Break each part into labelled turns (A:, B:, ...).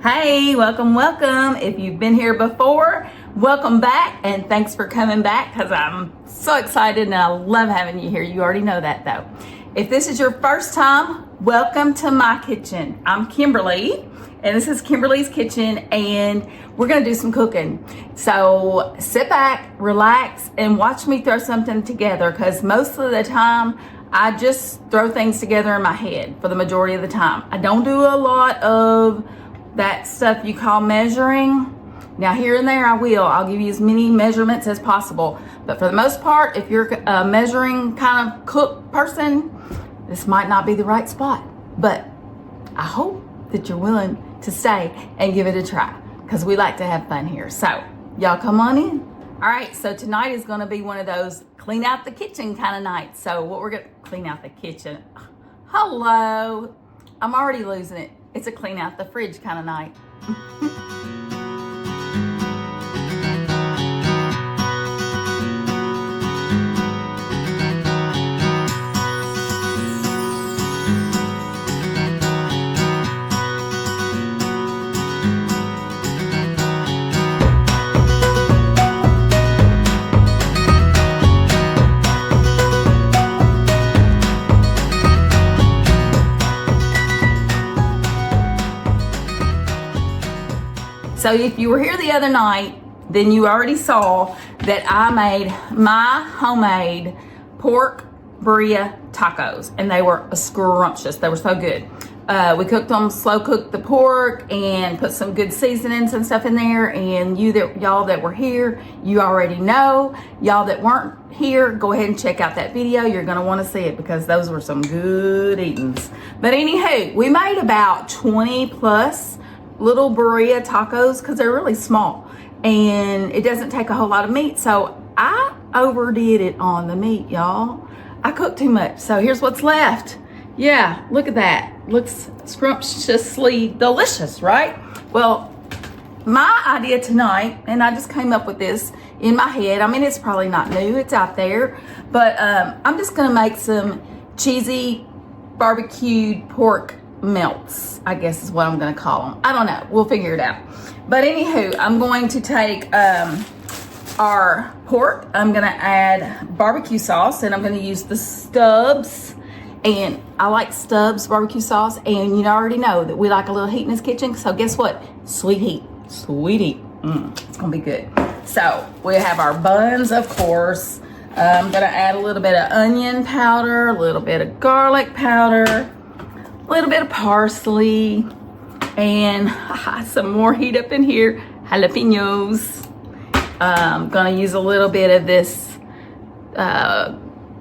A: Hey, welcome, welcome. If you've been here before, welcome back, and thanks for coming back because I'm so excited and I love having you here. You already know that though. If this is your first time, welcome to my kitchen. I'm Kimberly, and this is Kimberly's kitchen, and we're gonna do some cooking. So sit back, relax, and watch me throw something together because most of the time, I just throw things together in my head for the majority of the time. I don't do a lot of that stuff you call measuring. Now here and there I'll give you as many measurements as possible. But for the most part, if you're a measuring kind of cook person, this might not be the right spot. But I hope that you're willing to stay and give it a try because we like to have fun here. So y'all come on in. All right, so tonight is gonna be one of those clean out the kitchen kind of nights. So what we're gonna clean out the kitchen. Hello, I'm already losing it. It's a clean out the fridge kind of night. So if you were here the other night, then you already saw that I made my homemade pork birria tacos, and they were scrumptious. They were so good. We cooked them, slow cooked the pork, and put some good seasonings and stuff in there. And y'all that were here, you already know. Y'all that weren't here, go ahead and check out that video. You're gonna want to see it because those were some good eatings. But anywho, we made about 20 plus little birria tacos because they're really small and it doesn't take a whole lot of meat. So I overdid it on the meat, y'all. I cooked too much. So here's what's left. Yeah, look at that. Looks scrumptiously delicious, right? Well, my idea tonight, and I just came up with this in my head. I mean, it's probably not new, it's out there, but I'm just gonna make some cheesy barbecued pork melts, I guess is what I'm gonna call them. I don't know, we'll figure it out. But anywho, I'm going to take our pork, I'm gonna add barbecue sauce, and I'm gonna use the Stubbs, and I like Stubbs barbecue sauce, and you already know that we like a little heat in this kitchen, so guess what? Sweet heat, sweet heat. It's gonna be good. So we have our buns, of course. I'm gonna add a little bit of onion powder, a little bit of garlic powder, a little bit of parsley, and some more heat up in here, jalapenos. I'm gonna use a little bit of this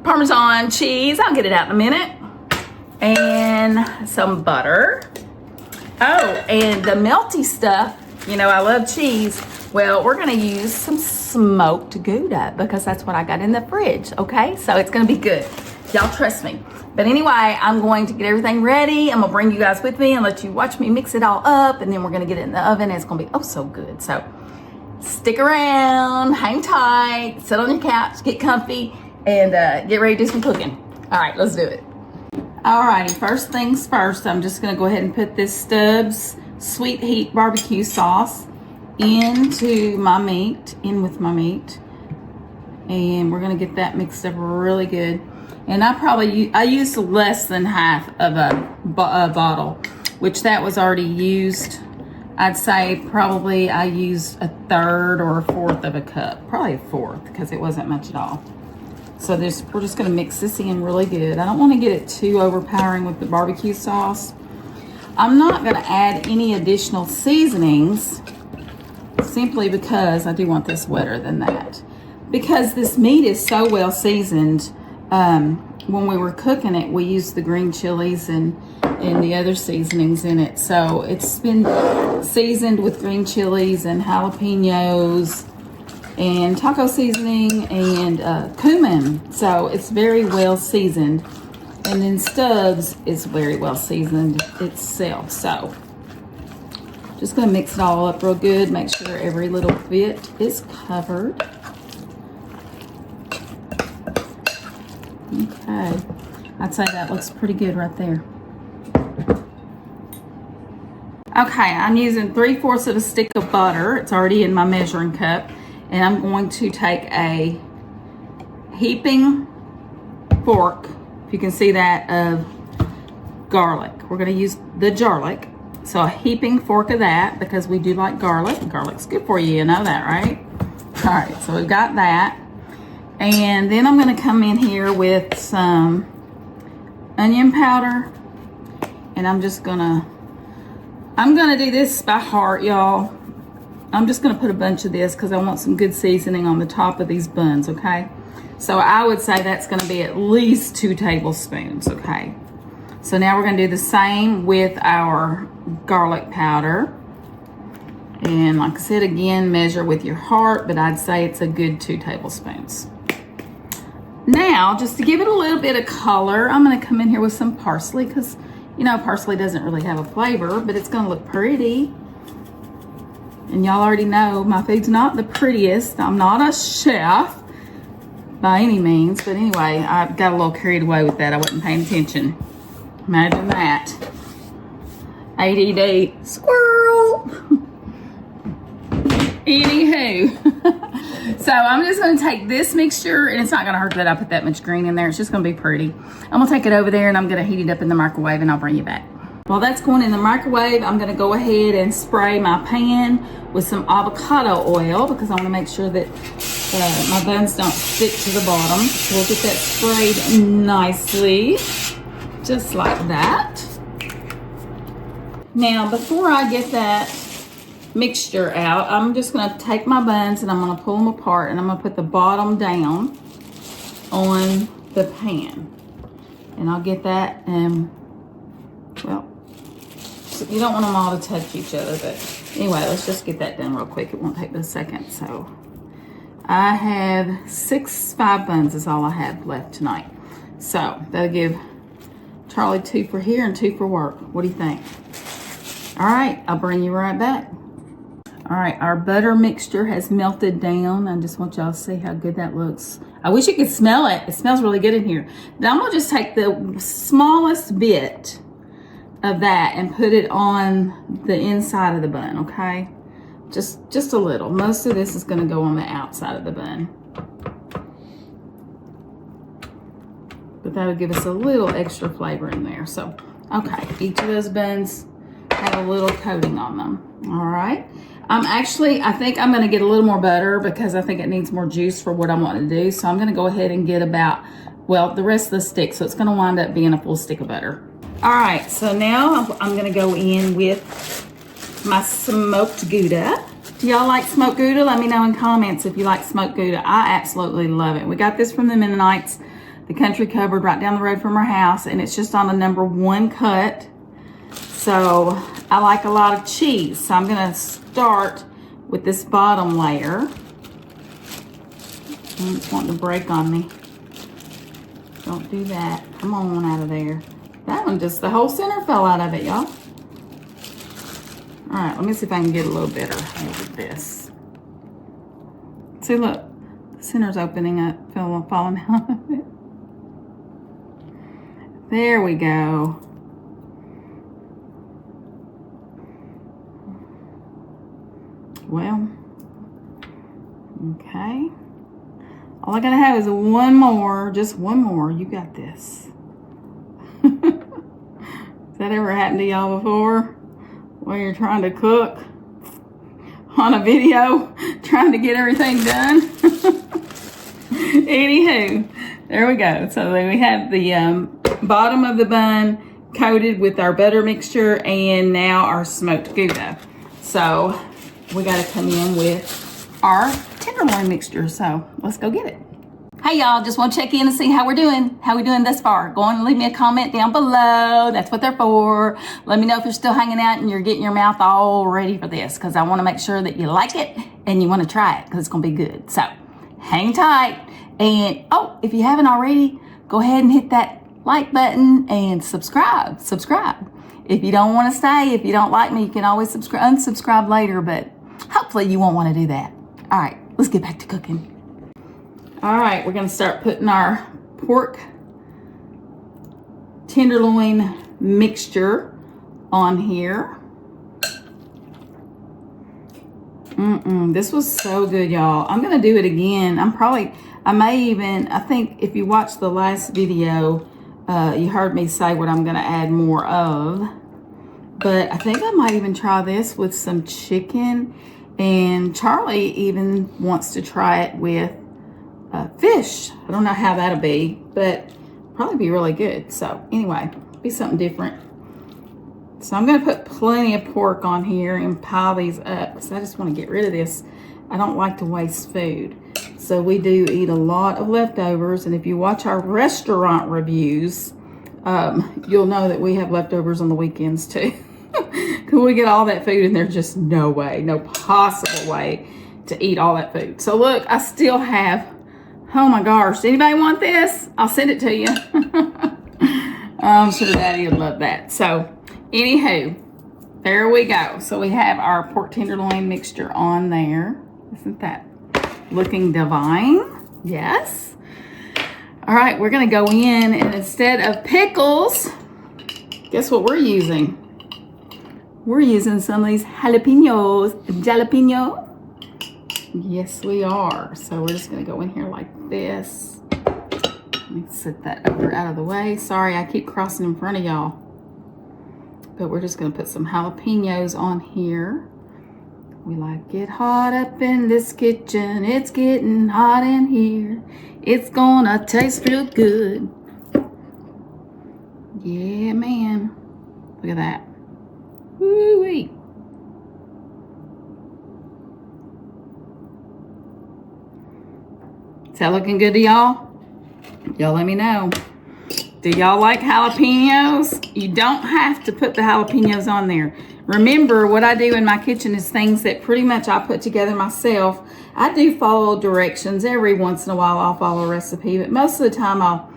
A: Parmesan cheese. I'll get it out in a minute. And some butter. Oh, and the melty stuff, you know, I love cheese. Well, we're gonna use some smoked Gouda because that's what I got in the fridge, okay? So it's gonna be good. Y'all trust me. But anyway, I'm going to get everything ready. I'm gonna bring you guys with me and let you watch me mix it all up, and then we're gonna get it in the oven, and it's gonna be oh so good. So stick around, hang tight, sit on your couch, get comfy, and get ready to do some cooking. All right, let's do it. All righty, first things first, I'm just gonna go ahead and put this Stubbs sweet heat barbecue sauce into my meat, in with my meat, and we're gonna get that mixed up really good. And I used less than half of a bottle, which that was already used. I'd say probably I used a third or a fourth of a cup, probably a fourth because it wasn't much at all. So we're just gonna mix this in really good. I don't wanna get it too overpowering with the barbecue sauce. I'm not gonna add any additional seasonings simply because I do want this wetter than that. Because this meat is so well seasoned, when we were cooking it, we used the green chilies and the other seasonings in it. So it's been seasoned with green chilies and jalapenos and taco seasoning and cumin. So it's very well seasoned. And then Stubbs is very well seasoned itself. So just gonna mix it all up real good, make sure every little bit is covered. Okay, I'd say that looks pretty good right there. Okay, I'm using 3/4 of a stick of butter. It's already in my measuring cup. And I'm going to take a heaping fork, if you can see that, of garlic. We're going to use the garlic. So a heaping fork of that, because we do like garlic. Garlic's good for you, you know that, right? All right, so we've got that. And then I'm going to come in here with some onion powder. And I'm gonna do this by heart, y'all. I'm just gonna put a bunch of this because I want some good seasoning on the top of these buns, okay? So I would say that's gonna be at least 2 tablespoons, okay? So now we're gonna do the same with our garlic powder. And like I said, again, measure with your heart, but I'd say it's a good 2 tablespoons. Now, just to give it a little bit of color, I'm gonna come in here with some parsley because, you know, parsley doesn't really have a flavor, but it's gonna look pretty. And y'all already know my food's not the prettiest. I'm not a chef by any means, but anyway, I got a little carried away with that. I wasn't paying attention. Imagine that. ADD, squirrel. Anywho, so I'm just gonna take this mixture, and it's not gonna hurt that I put that much green in there. It's just gonna be pretty. I'm gonna take it over there and I'm gonna heat it up in the microwave, and I'll bring you back. While that's going in the microwave, I'm gonna go ahead and spray my pan with some avocado oil because I wanna make sure that my buns don't stick to the bottom. We'll get that sprayed nicely, just like that. Now, before I get that mixture out, I'm just going to take my buns and I'm going to pull them apart, and I'm going to put the bottom down on the pan, and I'll get that. And well, you don't want them all to touch each other, but anyway, let's just get that done real quick. It won't take but a second. So I have 5 buns is all I have left tonight, so that'll give Charlie 2 for here and 2 for work. What do you think? All right, I'll bring you right back. All right, our butter mixture has melted down. I just want y'all to see how good that looks. I wish you could smell it. It smells really good in here. Now I'm gonna just take the smallest bit of that and put it on the inside of the bun, okay? Just a little. Most of this is gonna go on the outside of the bun. But that'll give us a little extra flavor in there. So, okay, each of those buns have a little coating on them. All right. I think I'm going to get a little more butter because I think it needs more juice for what I want to do. So I'm going to go ahead and get about, well, the rest of the stick. So it's going to wind up being a full stick of butter. All right. So now I'm going to go in with my smoked Gouda. Do y'all like smoked Gouda? Let me know in comments if you like smoked Gouda. I absolutely love it. We got this from the Mennonites, the country cupboard right down the road from our house. And it's just on a number 1 cut. So I like a lot of cheese. So I'm going to start with this bottom layer. It's wanting to break on me. Don't do that. Come on out of there. That one just, the whole center fell out of it, y'all. All right, let me see if I can get a little better with this. See, look, the center's opening up, falling out of it. There we go. Well, okay. All I gotta have is one more, just one more. You got this. Has that ever happened to y'all before? When you're trying to cook on a video, trying to get everything done? Anywho, there we go. So then we have the bottom of the bun coated with our butter mixture and now our smoked Gouda. So we got to come in with our tenderloin mixture. So let's go get it. Hey y'all, just want to check in and see how we're doing. How we doing thus far? Go on and leave me a comment down below. That's what they're for. Let me know if you're still hanging out and you're getting your mouth all ready for this, because I want to make sure that you like it and you want to try it because it's going to be good. So hang tight. And oh, if you haven't already, go ahead and hit that like button and subscribe. If you don't want to stay, if you don't like me, you can always unsubscribe later, but hopefully you won't want to do that. All right, let's get back to cooking. All right, we're going to start putting our pork tenderloin mixture on here. This was so good, y'all. I'm gonna do it again. I think if you watched the last video, you heard me say what I'm gonna add more of. But I think I might even try this with some chicken. And Charlie even wants to try it with fish. I don't know how that'll be, but probably be really good. So anyway, be something different. So I'm going to put plenty of pork on here and pile these up because I just want to get rid of this. I don't like to waste food. So we do eat a lot of leftovers. And if you watch our restaurant reviews, you'll know that we have leftovers on the weekends too. Because we get all that food and there's just no way, no possible way to eat all that food. So look, I still have, oh my gosh, anybody want this? I'll send it to you. I'm sure Daddy would love that. So anywho, there we go. So we have our pork tenderloin mixture on there. Isn't that looking divine? Yes. All right, we're gonna go in and instead of pickles, guess what we're using? We're using some of these jalapenos. Jalapeno? Yes, we are. So we're just gonna go in here like this. Let me set that over out of the way. Sorry, I keep crossing in front of y'all. But we're just gonna put some jalapenos on here. We like it hot up in this kitchen. It's getting hot in here. It's gonna taste real good. Yeah, man. Look at that. Woo-wee. Is that looking good to y'all? Y'all let me know. Do y'all like jalapenos? You don't have to put the jalapenos on there. Remember, what I do in my kitchen is things that pretty much I put together myself. I do follow directions. Every once in a while I'll follow a recipe, but most of the time I'll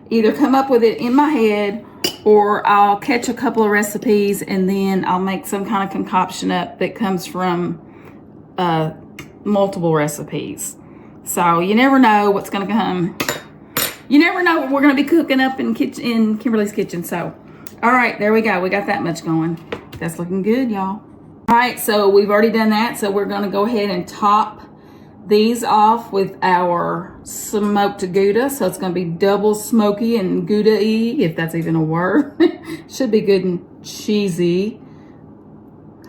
A: either come up with it in my head or I'll catch a couple of recipes and then I'll make some kind of concoction up that comes from multiple recipes. So you never know what's going to come. You never know what we're going to be cooking up in Kimberly's kitchen. So, all right, there we go. We got that much going. That's looking good, y'all. All right, so we've already done that. So we're going to go ahead and top these off with our smoked Gouda. So it's going to be double smoky and Gouda-y, if that's even a word. Should be good and cheesy.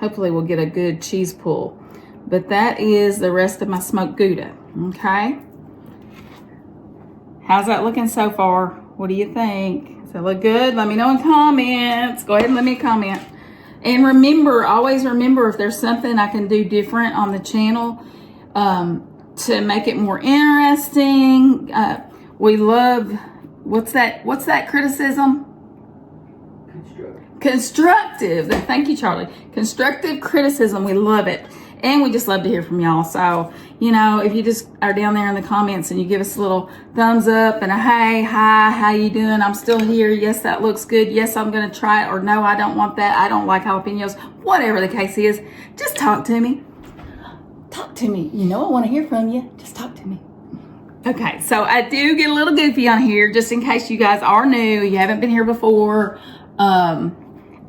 A: Hopefully we'll get a good cheese pull. But that is the rest of my smoked Gouda, okay? How's that looking so far? What do you think? Does that look good? Let me know in comments. Go ahead and let me comment. And remember, always remember, if there's something I can do different on the channel, to make it more interesting. We love, what's that criticism? Constructive. Thank you, Charlie. Constructive criticism. We love it. And we just love to hear from y'all. So, you know, if you just are down there in the comments and you give us a little thumbs up and a hey, hi, how you doing? I'm still here. Yes, that looks good. Yes, I'm going to try it. Or no, I don't want that. I don't like jalapenos. Whatever the case is, just talk to me. Talk to me. You know I want to hear from you. Just talk to me. Okay, so I do get a little goofy on here just in case you guys are new. You haven't been here before.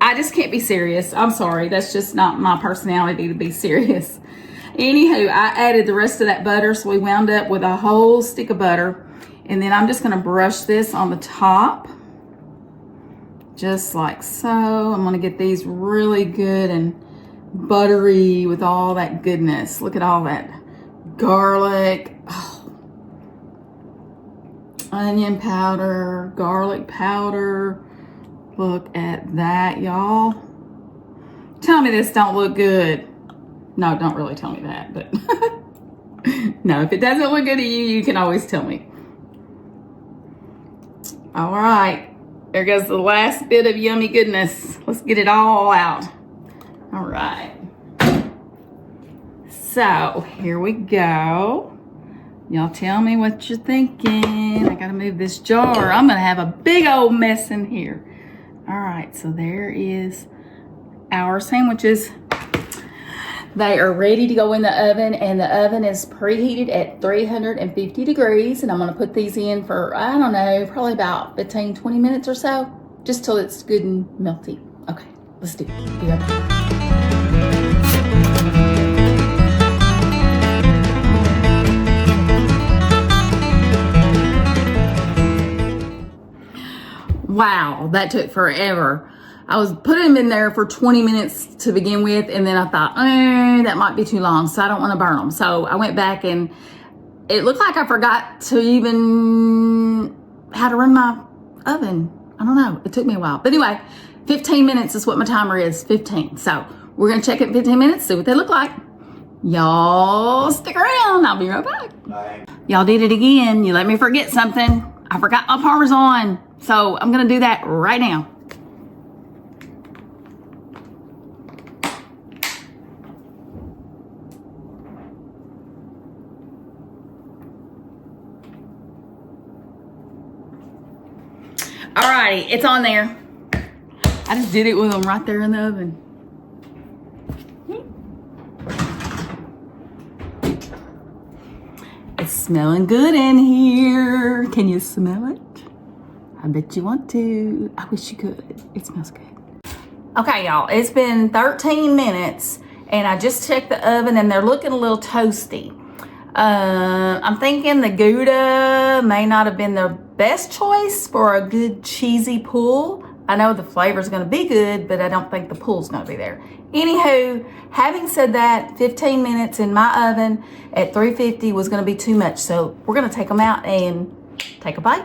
A: I just can't be serious. I'm sorry. That's just not my personality to be serious. Anywho, I added the rest of that butter, so we wound up with a whole stick of butter. And then I'm just going to brush this on the top. Just like so. I'm going to get these really good and buttery with all that goodness. Look at all that garlic. Oh. Onion powder, garlic powder. Look at that, y'all. Tell me this don't look good. No, don't really tell me that, but no, if it doesn't look good to you, you can always tell me. All right, there goes the last bit of yummy goodness. Let's get it all out. All right. So here we go. Y'all tell me what you're thinking. I gotta move this jar. I'm gonna have a big old mess in here. All right, so there is our sandwiches. They are ready to go in the oven, and the oven is preheated at 350 degrees. And I'm gonna put these in for, I don't know, probably about 15, 20 minutes or so, just till it's good and melty. Okay, let's do it. Be right back. wow, that took forever. I was putting them in there for 20 minutes to begin with, and then I thought, that might be too long, so I don't want to burn them. So I went back, and it looked like I forgot to even how to run my oven. I don't know. It took me a while. But anyway, 15 minutes is what my timer is, 15. So we're going to check it in 15 minutes, see what they look like. Y'all stick around. I'll be right back.
B: Bye.
A: Y'all did it again. You let me forget something. I forgot my Parmesan. So I'm going to do that right now. Alrighty, it's on there. I just did it with them right there in the oven. It's smelling good in here. Can you smell it? I bet you want to. I wish you could. It smells good. Okay, y'all, it's been 13 minutes and I just checked the oven and they're looking a little toasty. I'm thinking the Gouda may not have been the best choice for a good cheesy pull. I know the flavor is going to be good, but I don't think the pull's going to be there. Anywho, having said that, 15 minutes in my oven at 350 was going to be too much. So we're going to take them out and take a bite.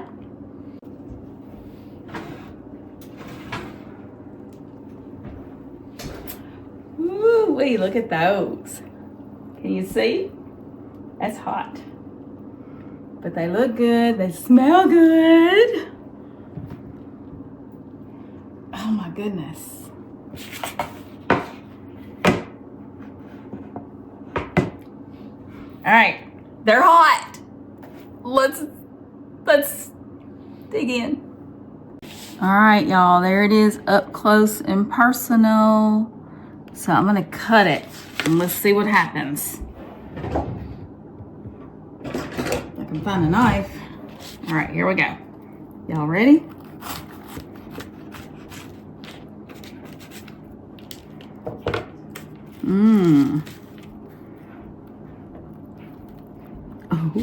A: Ooh-wee, look at those. Can you see? That's hot. But they look good. They smell good. Oh my goodness. All right, they're hot. Let's dig in. All right, y'all, there it is up close and personal. So I'm gonna cut it and let's see what happens. I can find a knife. All right, here we go. Y'all ready?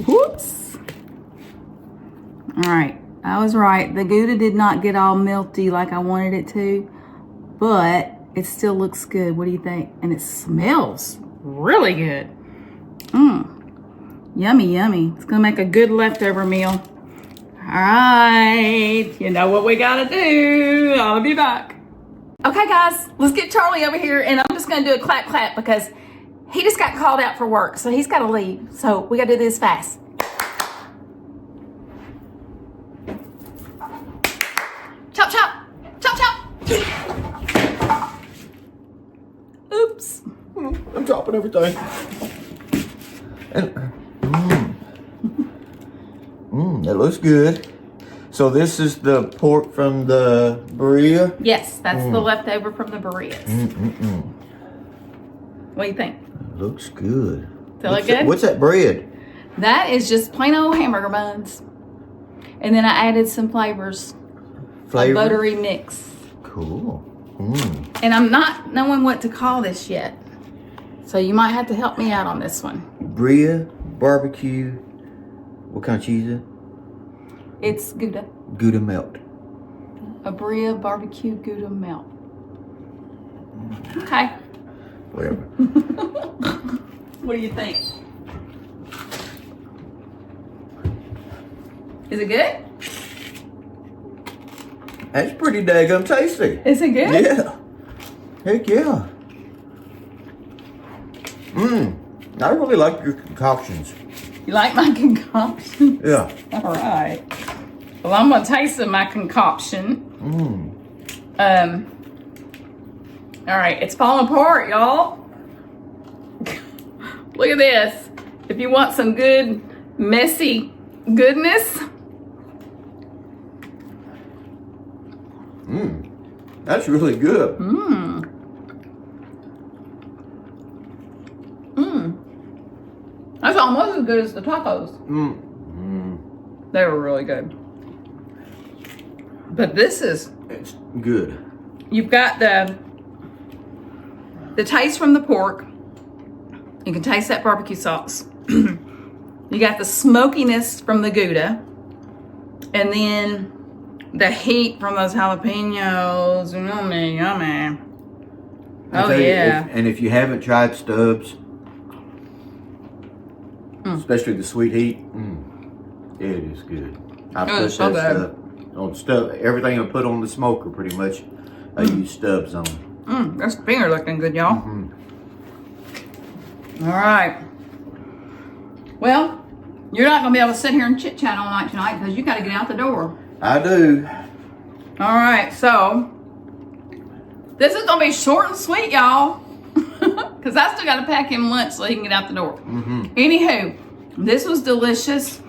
A: Whoops. All right, I was right. The Gouda did not get all melty like I wanted it to, but it still looks good. What do you think? And it smells really good. Yummy, yummy. It's gonna make a good leftover meal. All right, you know what we gotta do. I'll be back. Okay, guys, let's get Charlie over here, and I'm just gonna do a clap clap because he just got called out for work, so he's gotta leave. So we gotta do this fast. Chop, chop, chop, chop. Oops.
B: I'm chopping everything. And, that looks good. So this is the pork from the burrito?
A: Yes, that's the leftover from the burritos. What do you think?
B: Looks good.
A: Feel it good?
B: What's that bread?
A: That is just plain old hamburger buns. And then I added some flavors. A buttery mix.
B: Cool.
A: And I'm not knowing what to call this yet. So you might have to help me out on this one.
B: Bria, barbecue. What kind of cheese is it?
A: It's Gouda.
B: Gouda melt.
A: A Bria barbecue Gouda melt. Okay.
B: Whatever.
A: What do you think? Is it good?
B: That's pretty daggum tasty.
A: Is it good?
B: Yeah. Heck yeah. I really like your concoctions.
A: You like my concoction?
B: Yeah.
A: All right. Well, I'm gonna taste of my concoction. All right, it's falling apart, y'all. Look at this. If you want some good, messy goodness.
B: That's really good.
A: That's almost as good as the tacos. They were really good. But this is...
B: It's good.
A: You've got the taste from the pork. You can taste that barbecue sauce. You got the smokiness from the Gouda. And then the heat from those jalapenos. Yummy, yummy.
B: I
A: Oh
B: tell you,
A: yeah.
B: and if you haven't tried Stubbs, especially the sweet heat, it is good. I put
A: so
B: that
A: good.
B: stuff on stuff. Everything I put on the smoker, pretty much, I use Stubbs on.
A: That's finger looking good, y'all. All right. Well, you're not gonna be able to sit here and chit chat all night tonight because you got to get out the door.
B: I do.
A: All right, so this is gonna be short and sweet, y'all, because I still got to pack him lunch so he can get out the door. Anywho, this was delicious.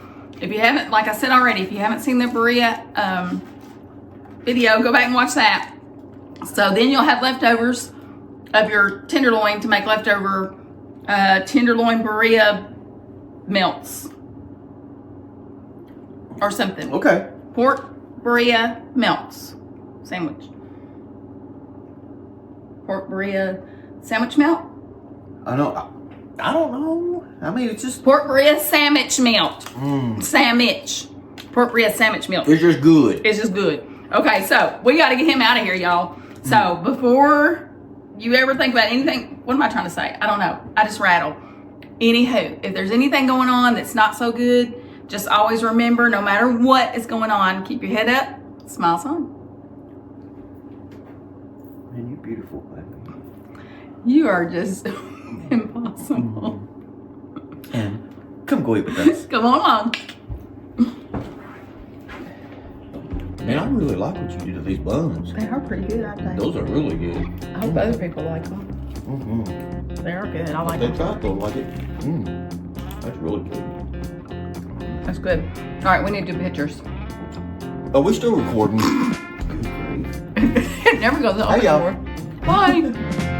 A: If you haven't, like I said already, if you haven't seen the burrito video, go back and watch that. So then you'll have leftovers of your tenderloin to make leftover tenderloin burrito melts or something.
B: Okay.
A: Pork burrito melts sandwich. Pork burrito sandwich melt.
B: I don't know. I mean, it's just
A: Pork burrito sandwich melt. Sandwich. Pork burrito sandwich melt.
B: it's just good.
A: It's just good. Okay, so we got to get him out of here, y'all. So before you ever think about anything, what am I trying to say? I don't know. I just rattle. Anywho, if there's anything going on that's not so good, just always remember, no matter what is going on, keep your head up, smile son.
B: Man, you're beautiful, baby.
A: You are just impossible.
B: And come go eat with us.
A: Come on along.
B: Man, I really like what you did to these buns.
A: They are pretty good, aren't they?
B: Those are really good.
A: I hope other people like them. They are good. I like
B: They
A: them.
B: tried those like it. That's really good.
A: That's good. All right, we need to do pictures.
B: Oh, we still recording. Good grief.
A: It never goes over
B: Hey, y'all.
A: before. Bye.